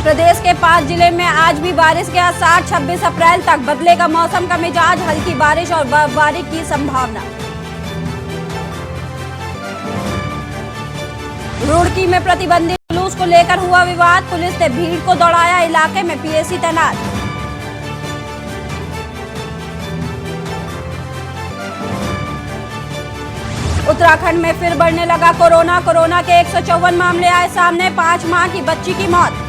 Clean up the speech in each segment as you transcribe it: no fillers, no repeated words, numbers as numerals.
प्रदेश के 5 जिले में आज भी बारिश के आसार। 26 अप्रैल तक बदलेगा मौसम का मिजाज। हल्की बारिश और बर्फबारी की संभावना। रुड़की में प्रतिबंधित जुलूस को लेकर हुआ विवाद। पुलिस ने भीड़ को दौड़ाया। इलाके में पीएसी तैनात। उत्तराखंड में फिर बढ़ने लगा कोरोना के 154 मामले आए सामने। 5 माह की बच्ची की मौत।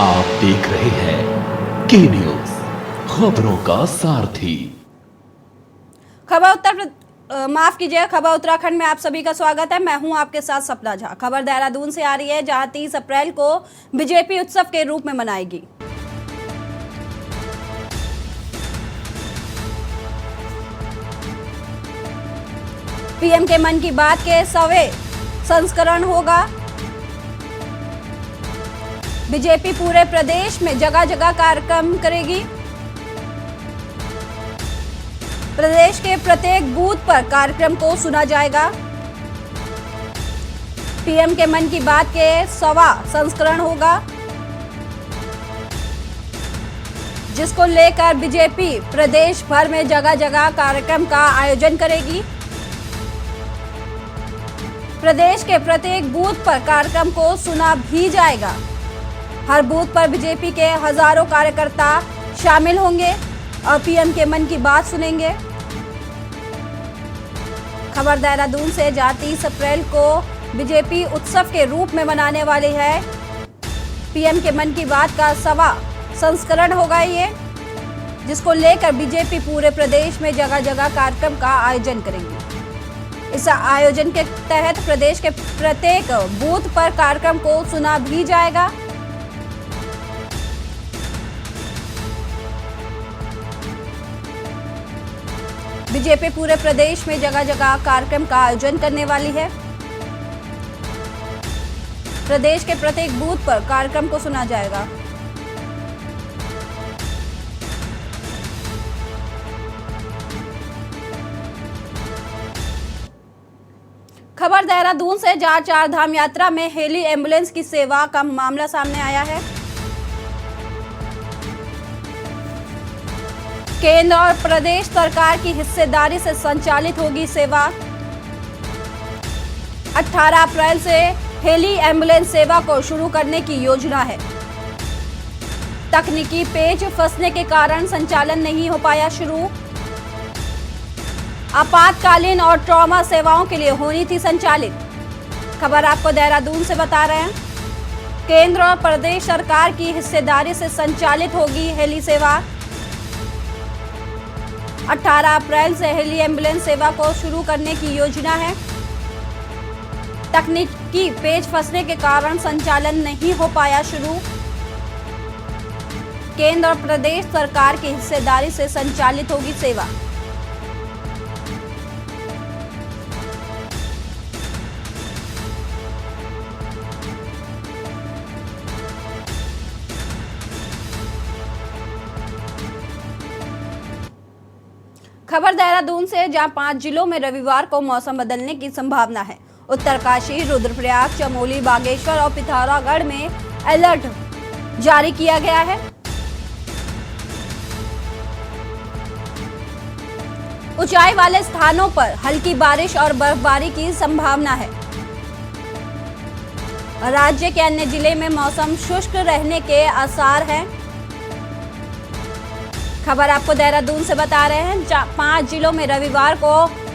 आप देख रहे हैं के न्यूज, खबरों का सारथी। खबर खबर उत्तराखंड में आप सभी का स्वागत है। मैं हूं आपके साथ सपना झा। खबर देहरादून से आ रही है, जहां 30 अप्रैल को बीजेपी उत्सव के रूप में मनाएगी। पीएम के मन की बात के 100वें संस्करण होगा। बीजेपी पूरे प्रदेश में जगह जगह कार्यक्रम करेगी। प्रदेश के प्रत्येक बूथ पर कार्यक्रम को सुना जाएगा। पीएम के मन की बात के 100वां संस्करण होगा, जिसको लेकर बीजेपी प्रदेश भर में जगह जगह कार्यक्रम का आयोजन करेगी। प्रदेश के प्रत्येक बूथ पर कार्यक्रम को सुना भी जाएगा। हर बूथ पर बीजेपी के हजारों कार्यकर्ता शामिल होंगे और पीएम के मन की बात सुनेंगे। खबर देहरादून से, जहां 30 अप्रैल को बीजेपी उत्सव के रूप में मनाने वाली है। पीएम के मन की बात का 100वां संस्करण होगा ये, जिसको लेकर बीजेपी पूरे प्रदेश में जगह जगह कार्यक्रम का आयोजन करेगी। इस आयोजन के तहत प्रदेश के प्रत्येक बूथ पर कार्यक्रम को सुना भी जाएगा। बीजेपी पूरे प्रदेश में जगह जगह कार्यक्रम का आयोजन करने वाली है। प्रदेश के प्रत्येक बूथ पर कार्यक्रम को सुना जाएगा। खबर देहरादून से, जहां 4 धाम यात्रा में हेली एम्बुलेंस की सेवा का मामला सामने आया है। केंद्र और प्रदेश सरकार की हिस्सेदारी से संचालित होगी सेवा। 18 अप्रैल से हेली एम्बुलेंस सेवा को शुरू करने की योजना है। तकनीकी पेच फंसने के कारण संचालन नहीं हो पाया शुरू। आपातकालीन और ट्रॉमा सेवाओं के लिए होनी थी संचालित। खबर आपको देहरादून से बता रहे हैं। केंद्र और प्रदेश सरकार की हिस्सेदारी से संचालित होगी हेली सेवा। 18 अप्रैल से हेली एम्बुलेंस सेवा को शुरू करने की योजना है। तकनीकी पेच फंसने के कारण संचालन नहीं हो पाया शुरू। केंद्र और प्रदेश सरकार की हिस्सेदारी से संचालित होगी सेवा। खबर देहरादून से, जहां 5 जिलों में रविवार को मौसम बदलने की संभावना है। उत्तरकाशी, रुद्रप्रयाग, चमोली, बागेश्वर और पिथौरागढ़ में अलर्ट जारी किया गया है। ऊंचाई वाले स्थानों पर हल्की बारिश और बर्फबारी की संभावना है। राज्य के अन्य जिले में मौसम शुष्क रहने के आसार हैं। खबर आपको देहरादून से बता रहे हैं। 5 जिलों में रविवार को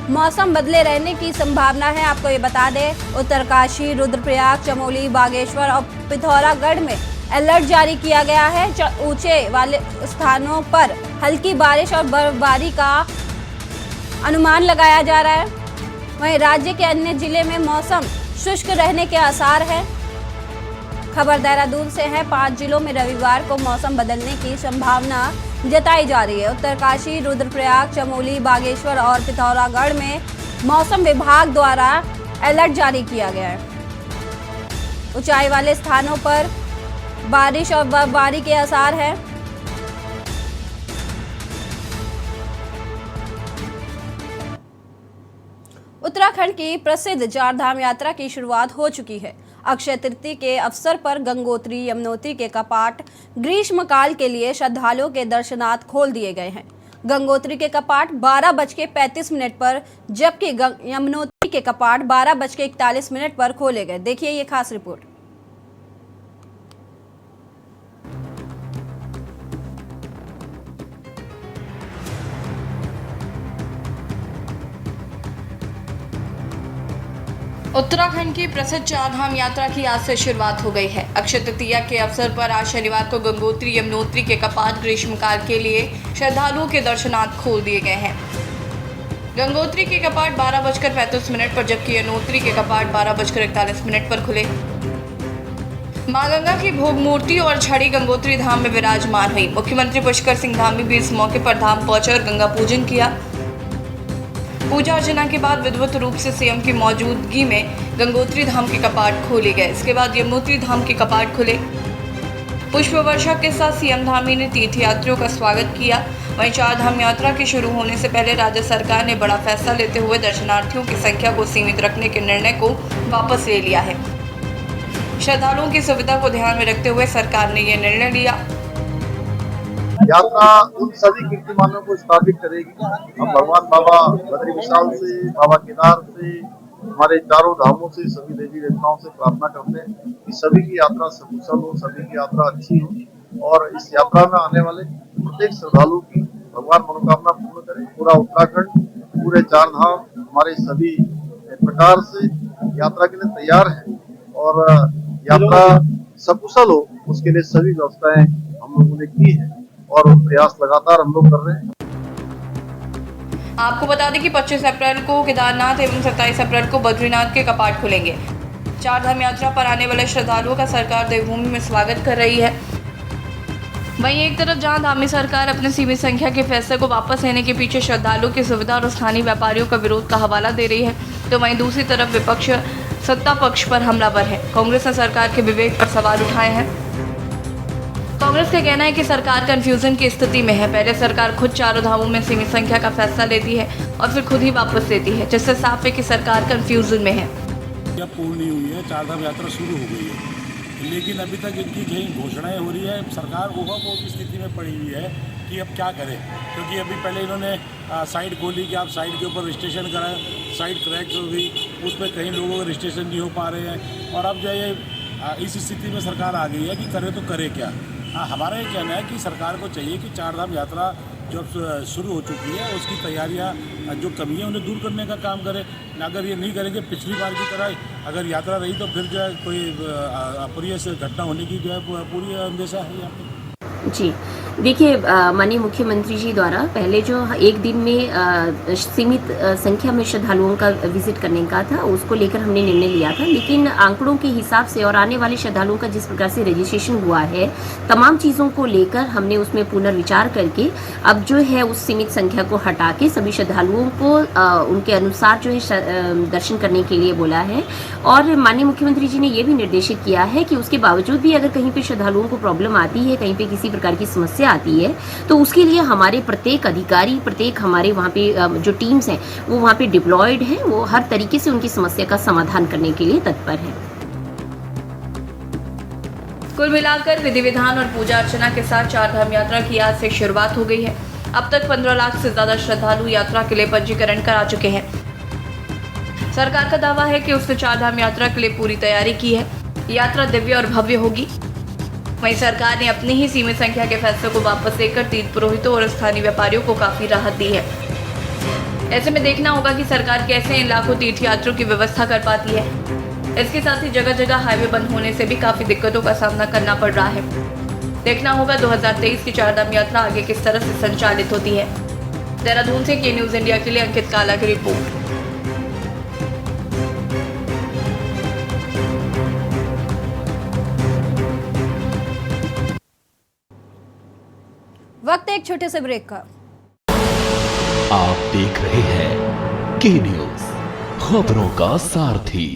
मौसम बदले रहने की संभावना है। आपको ये बता दें, उत्तरकाशी, रुद्रप्रयाग, चमोली, बागेश्वर और पिथौरागढ़ में अलर्ट जारी किया गया है। ऊंचे वाले स्थानों पर हल्की बारिश और बर्फबारी का अनुमान लगाया जा रहा है। वहीं राज्य के अन्य जिले में मौसम शुष्क रहने के आसार है। खबर देहरादून से है। 5 जिलों में रविवार को मौसम बदलने की संभावना जताई जा रही है। उत्तरकाशी, रुद्रप्रयाग, चमोली, बागेश्वर और पिथौरागढ़ में मौसम विभाग द्वारा अलर्ट जारी किया गया है। ऊंचाई वाले स्थानों पर बारिश और बर्फबारी के आसार है। उत्तराखंड की प्रसिद्ध चारधाम यात्रा की शुरुआत हो चुकी है। अक्षय तृतीया के अवसर पर गंगोत्री यमुनोत्री के कपाट ग्रीष्मकाल के लिए श्रद्धालुओं के दर्शनार्थ खोल दिए गए हैं। गंगोत्री के कपाट 12:35 पर जबकि यमुनोत्री के कपाट 12:41 पर खोले गए। देखिए ये खास रिपोर्ट। उत्तराखंड की प्रसिद्ध चारधाम यात्रा की आज से शुरुआत हो गई है। अक्षय तृतीया के अवसर पर आज शनिवार को गंगोत्री यमुनोत्री के कपाट ग्रीष्मकाल के लिए श्रद्धालुओं के दर्शनार्थ खोल दिए गए हैं। गंगोत्री के कपाट 12:35 पर जबकि यमुनोत्री के कपाट 12:41 पर खुले। मां गंगा की भोग मूर्ति और छड़ी गंगोत्री धाम में विराजमान हुई। मुख्यमंत्री पुष्कर सिंह धामी भी इस मौके पर धाम पहुंचे और गंगा पूजन किया। पूजा अर्चना के बाद विधिवत रूप से सीएम की मौजूदगी में गंगोत्री धाम के कपाट खोले गए। इसके बाद यमुनोत्री धाम के कपाट खुले। पुष्प वर्षा के साथ सीएम धामी ने तीर्थयात्रियों का स्वागत किया। वहीं चारधाम यात्रा के शुरू होने से पहले राज्य सरकार ने बड़ा फैसला लेते हुए दर्शनार्थियों की संख्या को सीमित रखने के निर्णय को वापस ले लिया है। श्रद्धालुओं की सुविधा को ध्यान में रखते हुए सरकार ने यह निर्णय लिया। यात्रा उन सभी कीर्तिमानों को स्थापित करेगी। हम भगवान बाबा बद्री विशाल से, बाबा केदार से, हमारे चारों धामों से, सभी देवी देवताओं से प्रार्थना करते हैं कि सभी की यात्रा सकुशल हो, सभी की यात्रा अच्छी हो और इस यात्रा में आने वाले प्रत्येक श्रद्धालु की भगवान मनोकामना पूर्ण करे। पूरा उत्तराखंड, पूरे चार धाम हमारे सभी प्रकार से यात्रा के लिए तैयार है और यात्रा सकुशल हो उसके लिए सभी व्यवस्थाएं हम लोगों ने की है और प्रयास लगातार हम लोग कर रहे हैं। आपको बता दें कि 25 अप्रैल को केदारनाथ एवं 27 अप्रैल को बद्रीनाथ के कपाट खुलेंगे। चारधाम यात्रा पर आने वाले श्रद्धालुओं का सरकार देवभूमि में स्वागत कर रही है। वहीं एक तरफ जहां धामी सरकार अपने सीमित संख्या के फैसले को वापस लेने के पीछे श्रद्धालुओं की सुविधा और स्थानीय व्यापारियों का विरोध का हवाला दे रही है, तो वहीं दूसरी तरफ विपक्ष सत्ता पक्ष पर हमलावर है। कांग्रेस ने सरकार के विवेक पर सवाल उठाए हैं। कांग्रेस का कहना है कि सरकार कंफ्यूजन की स्थिति में है। पहले सरकार खुद चारों धामों में सीमित संख्या का फैसला लेती है और फिर खुद ही वापस लेती है, जिससे साफ है कि सरकार कंफ्यूजन में है। जब पूर्ण नहीं हुई है, चारधाम यात्रा शुरू हो गई है, लेकिन अभी तक इनकी कहीं घोषणाएं हो रही है। सरकार ओवरबोल की स्थिति में पड़ी हुई है कि अब क्या करें, क्योंकि अभी पहले इन्होंने साइड खोली कि आप साइड के ऊपर रजिस्ट्रेशन कराएं, साइड क्रैक हो गई, उसमें कहीं लोगों के रजिस्ट्रेशन नहीं हो पा रहे हैं और अब जो ये इस स्थिति में सरकार आ गई है कि करे तो करे क्या। हमारा ये कहना है कि सरकार को चाहिए कि चारधाम यात्रा जो शुरू हो चुकी है उसकी तैयारियां जो कमी है उन्हें दूर करने का काम करें। अगर ये नहीं करेंगे पिछली बार की तरह अगर यात्रा रही तो फिर जो है कोई अप्रिय से घटना होने की जो है पूरी अंदेशा है यहाँ पे। जी देखिए, माननीय मुख्यमंत्री जी द्वारा पहले जो एक दिन में सीमित संख्या में श्रद्धालुओं का विजिट करने का था, उसको लेकर हमने निर्णय लिया था। लेकिन आंकड़ों के हिसाब से और आने वाले श्रद्धालुओं का जिस प्रकार से रजिस्ट्रेशन हुआ है, तमाम चीज़ों को लेकर हमने उसमें पुनर्विचार करके अब जो है उस सीमित संख्या को हटा के सभी श्रद्धालुओं को उनके अनुसार जो है दर्शन करने के लिए बोला है। और माननीय मुख्यमंत्री जी ने ये भी निर्देशित किया है कि उसके बावजूद भी अगर कहीं पे श्रद्धालुओं को प्रॉब्लम आती है, कहीं पे किसी प्रकार की समस्या आती है, तो उसके लिए हमारे प्रत्येक अधिकारी, प्रत्येक हमारे वहाँ पे जो टीम्स हैं वो वहाँ पे डिप्लॉयड हैं, वो हर तरीके से उनकी समस्या का समाधान करने के लिए तत्पर है। कुल मिलाकर विधि विधान और पूजा अर्चना के साथ चारधाम यात्रा की आज से शुरुआत हो गई है। अब तक 15 लाख से ज्यादा श्रद्धालु यात्रा के लिए पंजीकरण करा चुके हैं। सरकार का दावा है कि उसने चारधाम यात्रा के लिए पूरी तैयारी की है। यात्रा दिव्य और भव्य होगी। वहीं सरकार ने अपनी ही सीमित संख्या के फैसले को वापस लेकर तीर्थ पुरोहितों और स्थानीय व्यापारियों को काफी राहत दी है। ऐसे में देखना होगा कि सरकार कैसे इन लाखों तीर्थयात्रियों की व्यवस्था कर पाती है। इसके साथ ही जगह जगह हाईवे बंद होने से भी काफी दिक्कतों का सामना करना पड़ रहा है। देखना होगा 2023 की चारधाम यात्रा आगे किस तरह से संचालित होती है। देहरादून से के न्यूज इंडिया के लिए अंकित काला की रिपोर्ट। वक्त एक छोटे से ब्रेक का। आप देख रहे हैं के न्यूज, खबरों का सारथी।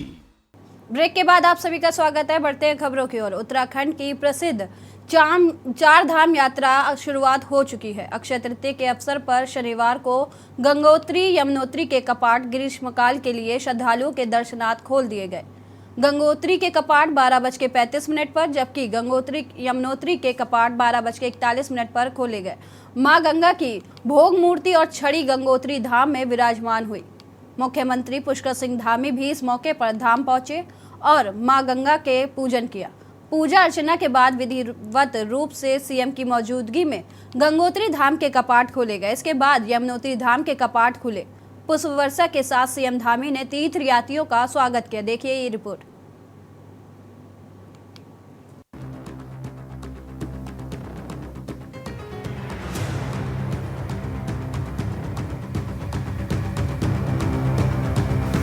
ब्रेक के बाद आप सभी का स्वागत है। बढ़ते हैं खबरों की ओर। उत्तराखंड की प्रसिद्ध चार धाम यात्रा शुरुआत हो चुकी है। अक्षय तृतीया के अवसर पर शनिवार को गंगोत्री यमुनोत्री के कपाट ग्रीष्मकाल के लिए श्रद्धालुओं के दर्शनार्थ खोल दिए गए। गंगोत्री के कपाट 12:35 पर, जबकि गंगोत्री यमुनोत्री के कपाट 12:41 पर खोले गए। मां गंगा की भोग मूर्ति और छड़ी गंगोत्री धाम में विराजमान हुई। मुख्यमंत्री पुष्कर सिंह धामी भी इस मौके पर धाम पहुंचे और मां गंगा के पूजन किया। पूजा अर्चना के बाद विधिवत रूप से सीएम की मौजूदगी में गंगोत्री धाम के कपाट खोले गए। इसके बाद यमुनोत्री धाम के कपाट खुले। पुष्प वर्षा के साथ सीएम धामी ने तीर्थ यात्रियों का स्वागत किया। देखिए ये रिपोर्ट।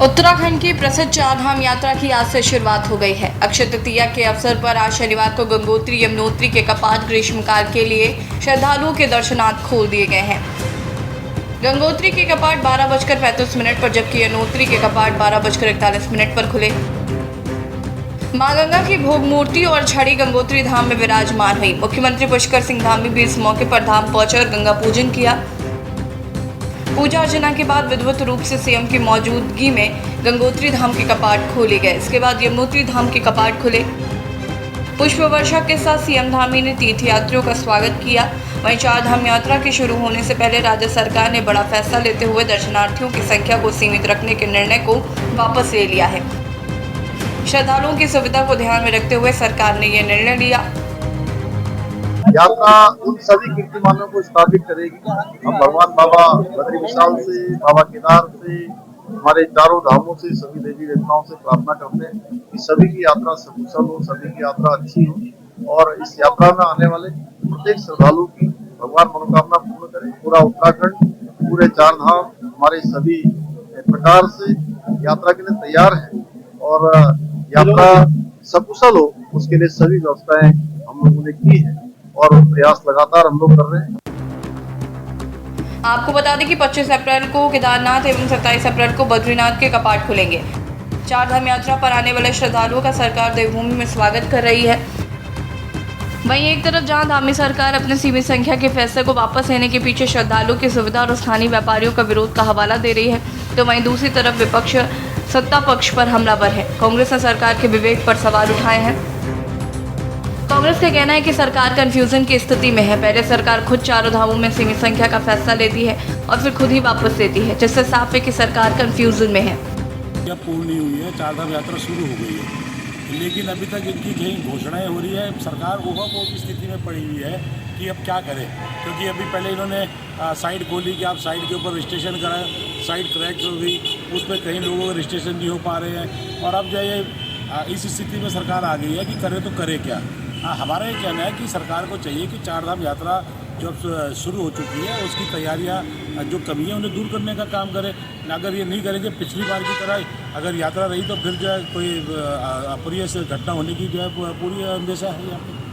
उत्तराखंड की प्रसिद्ध चार धाम यात्रा की आज से शुरुआत हो गई है। अक्षय तृतीया के अवसर पर आज शनिवार को गंगोत्री यमुनोत्री के कपाट ग्रीष्मकाल के लिए श्रद्धालुओं के दर्शनार्थ खोल दिए गए हैं। गंगोत्री के कपाट 12:35 पर, जबकि यमुनोत्री के कपाट 12:41 पर खुले। मां गंगा की भोग मूर्ति और छड़ी गंगोत्री धाम में विराजमान हुई। मुख्यमंत्री पुष्कर सिंह धामी भी इस मौके पर धाम पहुंचे और गंगा पूजन किया। पूजा अर्चना के बाद विधिवत रूप से सीएम की मौजूदगी में गंगोत्री धाम के कपाट खोले गए। इसके बाद यमुनोत्री धाम के कपाट खुले। पुष्प वर्षा के साथ सीएम धामी ने तीर्थयात्रियों का स्वागत किया। वहीं चार धाम यात्रा के शुरू होने से पहले राज्य सरकार ने बड़ा फैसला लेते हुए दर्शनार्थियों की संख्या को सीमित रखने के निर्णय को वापस ले लिया है। श्रद्धालुओं की सुविधा को ध्यान में रखते हुए सरकार ने यह निर्णय लिया। यात्रा उन सभी कीर्तिमानों को स्थापित करेगी। हम भगवान बाबा बद्री विशाल से, बाबा केदार से, हमारे चारों धामों से, सभी देवी देवताओं से प्रार्थना करते हैं कि सभी की यात्रा सकुशल हो, सभी की यात्रा अच्छी हो और इस यात्रा में आने वाले प्रत्येक श्रद्धालु की भगवान मनोकामना पूर्ण करे। पूरा उत्तराखंड, पूरे चार धाम हमारे सभी प्रकार से यात्रा के लिए तैयार है और यात्रा सकुशल हो उसके लिए सभी व्यवस्थाएं हम लोगों ने की है और प्रयास लगातार हम लोग कर रहे हैं। आपको बता दें कि 25 अप्रैल को केदारनाथ एवं 27 अप्रैल को बद्रीनाथ के कपाट खुलेंगे। चार धाम यात्रा पर आने वाले श्रद्धालुओं का सरकार देवभूमि में स्वागत कर रही है। वहीं एक तरफ जहां धामी सरकार अपने सीमित संख्या के फैसले को वापस लेने के पीछे श्रद्धालुओं की सुविधा और स्थानीय व्यापारियों का विरोध का हवाला दे रही है, तो वहीं दूसरी तरफ विपक्ष सत्ता पक्ष पर हमलावर है। कांग्रेस ने सरकार के विवेक पर सवाल उठाए हैं। कांग्रेस का कहना है कि सरकार कंफ्यूजन की स्थिति में है। पहले सरकार खुद चारों धामों में सीमित संख्या का फैसला लेती है और फिर खुद ही वापस लेती है, जिससे साफ है कि सरकार कंफ्यूजन में है। जब पूर्ण नहीं हुई है, चार धाम यात्रा शुरू हो गई है, लेकिन अभी तक इनकी कहीं घोषणाएं हो रही है। सरकार ओहो की स्थिति में पड़ी हुई है कि अब क्या करें, क्योंकि अभी पहले इन्होंने साइट खोली कि आप साइट के ऊपर रजिस्ट्रेशन कराएं, साइट क्रैक हो गई, उस पर कई लोगों का रजिस्ट्रेशन नहीं हो पा रहे हैं और अब जो ये इस स्थिति में सरकार आ गई है कि करे तो करे क्या। हमारा ये कहना है कि सरकार को चाहिए कि चार धाम यात्रा जो शुरू हो चुकी है उसकी तैयारियां जो कमी है उन्हें दूर करने का काम करें। अगर ये नहीं करेंगे पिछली बार की तरह अगर यात्रा रही तो फिर जो है कोई अप्रिय घटना होने की जो है पूरी अंदेशा है यहाँ पे।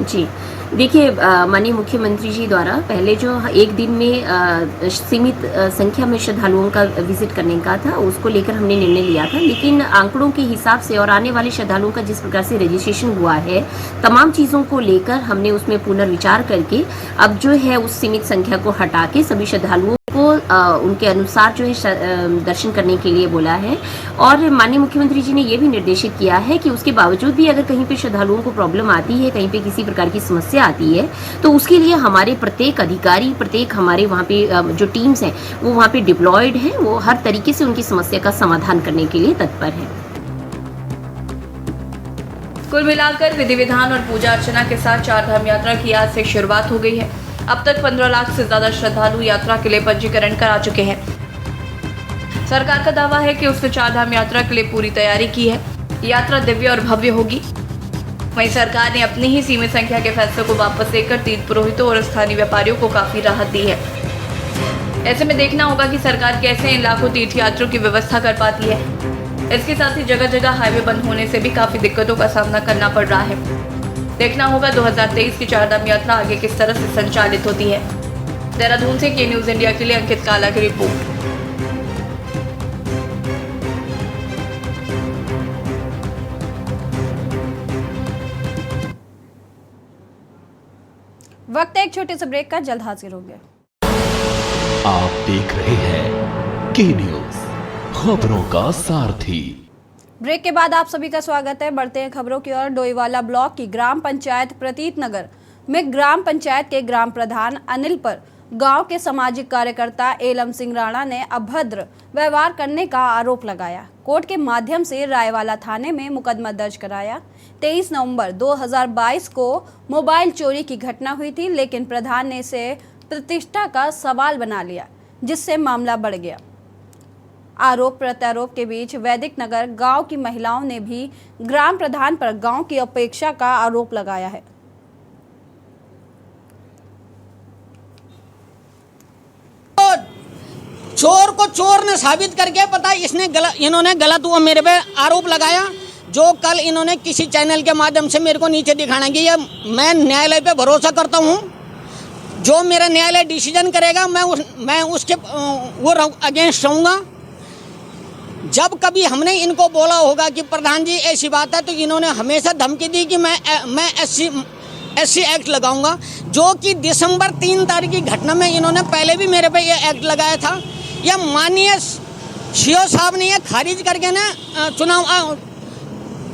जी देखिए, माननीय मुख्यमंत्री जी द्वारा पहले जो एक दिन में सीमित संख्या में श्रद्धालुओं का विजिट करने का था, उसको लेकर हमने निर्णय लिया था। लेकिन आंकड़ों के हिसाब से और आने वाले श्रद्धालुओं का जिस प्रकार से रजिस्ट्रेशन हुआ है, तमाम चीज़ों को लेकर हमने उसमें पुनर्विचार करके अब जो है उस सीमित संख्या को हटा के सभी श्रद्धालुओं को उनके अनुसार जो है दर्शन करने के लिए बोला है। और माननीय मुख्यमंत्री जी ने ये भी निर्देशित किया है कि उसके बावजूद भी अगर कहीं पे श्रद्धालुओं को प्रॉब्लम आती है, कहीं पे किसी प्रकार की समस्या आती है, तो उसके लिए हमारे प्रत्येक अधिकारी, प्रत्येक हमारे वहाँ पे जो टीम्स हैं वो वहाँ पे डिप्लॉयड हैं, वो हर तरीके से उनकी समस्या का समाधान करने के लिए तत्पर है। कुल मिलाकर विधि विधान और पूजा अर्चना के साथ चार धाम यात्रा की आज से शुरुआत हो गई है। अब तक 15 लाख से ज्यादा श्रद्धालु यात्रा के लिए पंजीकरण करा चुके हैं। सरकार का दावा है कि उसने चार धाम यात्रा के लिए पूरी तैयारी की है। यात्रा दिव्य और भव्य होगी। वहीं सरकार ने अपनी ही सीमित संख्या के फैसले को वापस लेकर तीर्थ पुरोहितों और स्थानीय व्यापारियों को काफी राहत दी है। ऐसे में देखना होगा कि सरकार कैसे इन लाखों तीर्थयात्रियों की व्यवस्था कर पाती है। इसके साथ ही जगह जगह हाईवे बंद होने से भी काफी दिक्कतों का सामना करना पड़ रहा है। देखना होगा 2023 की चार धाम यात्रा आगे किस तरह से संचालित होती है। देहरादून से के न्यूज इंडिया के लिए अंकित काला की रिपोर्ट। वक्त है एक छोटे से ब्रेक का, जल्द हाजिर होंगे। आप देख रहे हैं के न्यूज, खबरों का सारथी। ब्रेक के बाद आप सभी का स्वागत है। बढ़ते हैं खबरों की ओर। डोईवाला ब्लॉक की ग्राम पंचायत प्रतीत नगर में ग्राम पंचायत के ग्राम प्रधान अनिल पर गांव के सामाजिक कार्यकर्ता एलम सिंह राणा ने अभद्र व्यवहार करने का आरोप लगाया। कोर्ट के माध्यम से रायवाला थाने में मुकदमा दर्ज कराया। 23 नवंबर 2022 को मोबाइल चोरी की घटना हुई थी, लेकिन प्रधान ने इसे प्रतिष्ठा का सवाल बना लिया, जिससे मामला बढ़ गया। आरोप प्रत्यारोप के बीच वैदिक नगर गांव की महिलाओं ने भी ग्राम प्रधान पर गांव की अपेक्षा का आरोप लगाया है। चोर को चोर ने साबित करके पता इन्होंने गलत वो मेरे पे आरोप लगाया, जो कल इन्होंने किसी चैनल के माध्यम से मेरे को नीचे दिखाना कि ये मैं न्यायालय पे भरोसा करता हूँ, जो मेरा न्यायालय डिसीजन करेगा मैं उसके वो अगेंस्ट रहूँगा। जब कभी हमने इनको बोला होगा कि प्रधान जी ऐसी बात है, तो इन्होंने हमेशा धमकी दी कि मैं एससी एक्ट लगाऊंगा, जो कि दिसंबर 3 तारीख की घटना में इन्होंने पहले भी मेरे पे ये एक्ट लगाया था। यह माननीय सीओ साहब ने यह खारिज करके ना चुनाव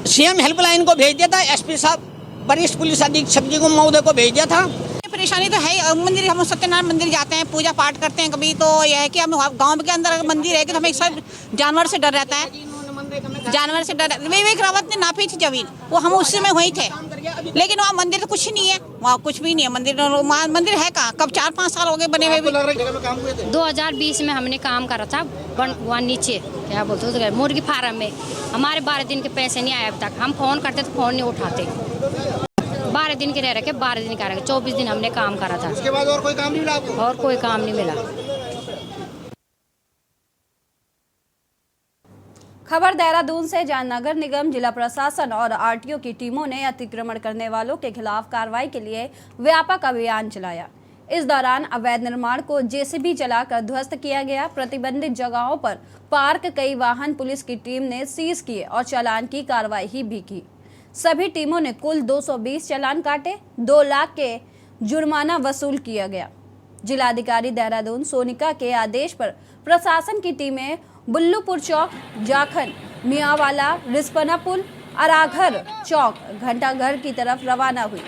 सीएम हेल्पलाइन को भेज दिया था, एसपी साहब वरिष्ठ पुलिस अधीक्षक जी को महोदय को भेज दिया था। परेशानी तो है। मंदिर हम सत्यनारायण मंदिर जाते हैं, पूजा पाठ करते हैं, कभी तो यह है कि हम गांव के अंदर अगर मंदिर है तो हमें सब जानवर से डर रहता है। जानवर से डर विवेक रावत ने नापी थी जमीन, वो हम उस समय हुई थे, लेकिन वहाँ मंदिर तो कुछ नहीं है, वहाँ कुछ भी नहीं है। मंदिर है कहाँ? कब 4-5 साल हो गए बने हुए। 2020 में हमने काम करा था वहाँ नीचे क्या बोलते हो मुर्गी फार्म में। हमारे 12 दिन के पैसे नहीं आए अब तक। हम फोन करते तो फोन नहीं उठाते। 12 दिन के रह रखे, 12 दिन का रखे, 24 दिन हमने काम करा था। उसके बाद और कोई काम नहीं मिला आपको? और कोई काम नहीं मिला। खबर देहरादून से, जहां नगर निगम, जिला प्रशासन और आरटीओ की टीमों ने अतिक्रमण करने वालों के खिलाफ कार्रवाई के लिए व्यापक अभियान चलाया। इस दौरान अवैध निर्माण को जेसीबी चलाकर ध्वस्त किया गया। प्रतिबंधित जगहों पर पार्क कई वाहन पुलिस की टीम ने सीज किए और चालान की कार्रवाई भी की। सभी टीमों ने कुल 220 चालान काटे, 2 लाख के जुर्माना वसूल किया गया। जिलाधिकारी देहरादून सोनिका के आदेश पर प्रशासन की टीमें बुल्लूपुर चौक, जाखन, मियावाला, रिस्पना पुल, अराघर चौक, घंटाघर की तरफ रवाना हुई।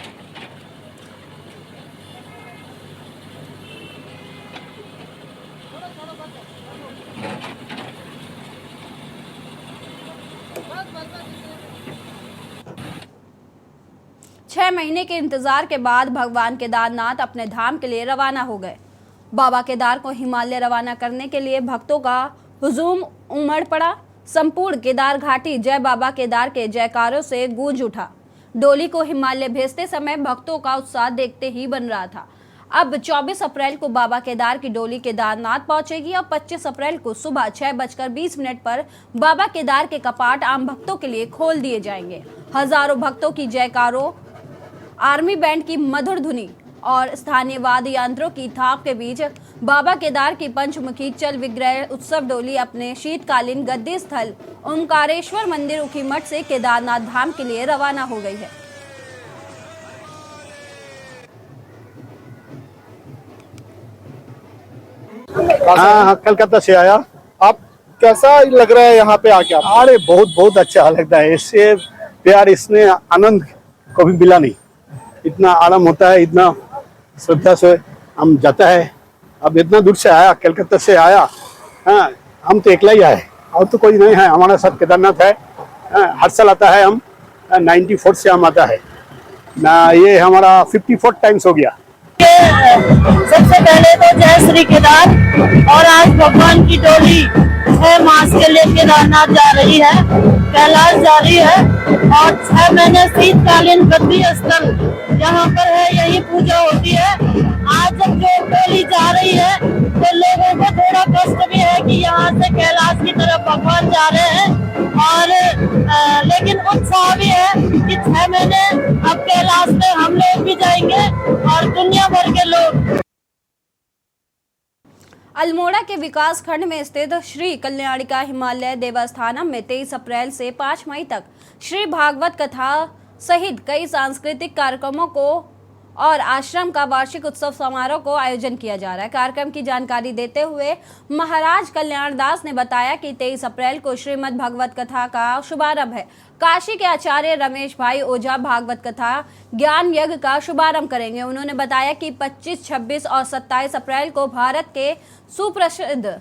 छह महीने के इंतजार के बाद भगवान केदारनाथ अपने धाम के लिए रवाना हो गए। बाबा केदार को हिमालय रवाना करने के लिए भक्तों का हुजूम उमड़ पड़ा। संपूर्ण केदार घाटी जय बाबा केदार के जयकारों से गूंज उठा। डोली को हिमालय भेजते समय भक्तों का उत्साह देखते ही बन रहा था। अब 24 अप्रैल को बाबा केदार की डोली केदारनाथ पहुंचेगी और 25 अप्रैल को सुबह 6:20 पर बाबा केदार के कपाट आम भक्तों के लिए खोल दिए जाएंगे। हजारों भक्तों की जयकारों, आर्मी बैंड की मधुर धुनी और स्थानीय वाद्य यंत्रों की थाप के बीच बाबा केदार की पंचमुखी चल विग्रह उत्सव डोली अपने शीतकालीन गद्दी स्थल ओमकारेश्वर मंदिर उखीमठ से केदारनाथ धाम के लिए रवाना हो गई है। हाँ, कलकत्ता से आया। आप कैसा लग रहा है यहाँ पे आके? अरे बहुत अच्छा लगता है। इससे प्यार, इसने आनंद कभी मिला नहीं। इतना आराम होता है, इतना श्रद्धा से हम जाता है। अब इतना दूर से आया, कलकत्ता से आया। हाँ, हम तो अकेला ही आए, और तो कोई नहीं है। हमारा साथ केदारनाथ है। हर साल आता है। हम 94 से हम आता है ना। ये हमारा 54 टाइम्स हो गया। सबसे पहले तो जय श्री केदार। और आज भगवान की डोली 6 मास के लिए केदारनाथ जा रही है, कैलाश जा रही है। और 6 महीने शीतकालीन गद्दी स्थल यहाँ पर है, यही पूजा होती है। आज जब जो डोली जा रही है तो लोगों को थोड़ा कष्ट भी है कि यहाँ से कैलाश की तरफ भगवान जा रहे हैं, और लेकिन उत्साह भी है कि 6 महीने अब कैलाश में हम लोग भी जाएंगे और दुनिया भर के लोग। अल्मोड़ा के विकास खंड में स्थित श्री कल्याणिका हिमालय देवस्थानम में 23 अप्रैल से 5 मई तक श्री भागवत कथा सहित कई सांस्कृतिक कार्यक्रमों को और आश्रम का वार्षिक उत्सव समारोह को आयोजन किया जा रहा है। कार्यक्रम की जानकारी देते हुए महाराज कल्याण दास ने बताया कि 23 अप्रैल को श्रीमद् भागवत कथा का शुभारंभ है। काशी के आचार्य रमेश भाई ओझा भागवत कथा ज्ञान यज्ञ का शुभारंभ करेंगे। उन्होंने बताया कि 25, 26 और 27 अप्रैल को भारत के सुप्रसिद्ध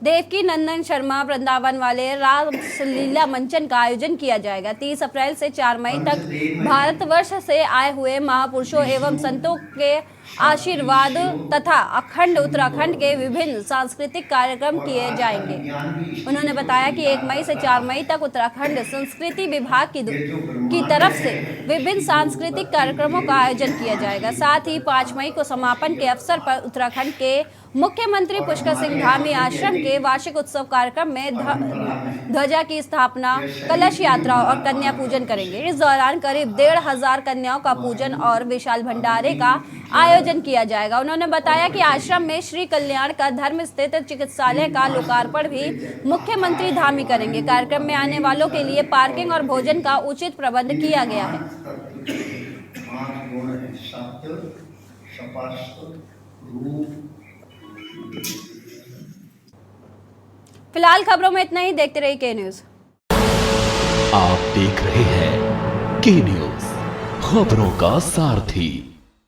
देवकी नंदन शर्मा वृंदावन वाले रासलीला मंचन का आयोजन किया जाएगा। 30 अप्रैल से 4 मई तक भारतवर्ष से आए हुए महापुरुषों एवं संतों के आशीर्वाद तथा अखंड उत्तराखंड के विभिन्न सांस्कृतिक कार्यक्रम किए जाएंगे। उन्होंने बताया कि 1 मई से 4 मई तक उत्तराखंड संस्कृति विभाग की तरफ से विभिन्न सांस्कृतिक कार्यक्रमों का आयोजन किया जाएगा। साथ ही 5 मई को समापन के अवसर पर उत्तराखंड के मुख्यमंत्री पुष्कर सिंह धामी आश्रम के वार्षिक उत्सव कार्यक्रम में ध्वजा की स्थापना, कलश यात्रा और कन्या पूजन करेंगे। इस दौरान करीब 1500 कन्याओं का पूजन और विशाल भंडारे का आयोजन किया जाएगा। उन्होंने बताया कि आश्रम में श्री कल्याण का धर्म स्थित चिकित्सालय का लोकार्पण भी मुख्यमंत्री धामी करेंगे। कार्यक्रम में आने वालों के लिए पार्किंग और भोजन का उचित प्रबंध किया गया है। फिलहाल खबरों में इतना ही। देखते रहिए के न्यूज़। आप देख रहे हैं के न्यूज़, खबरों का सारथी।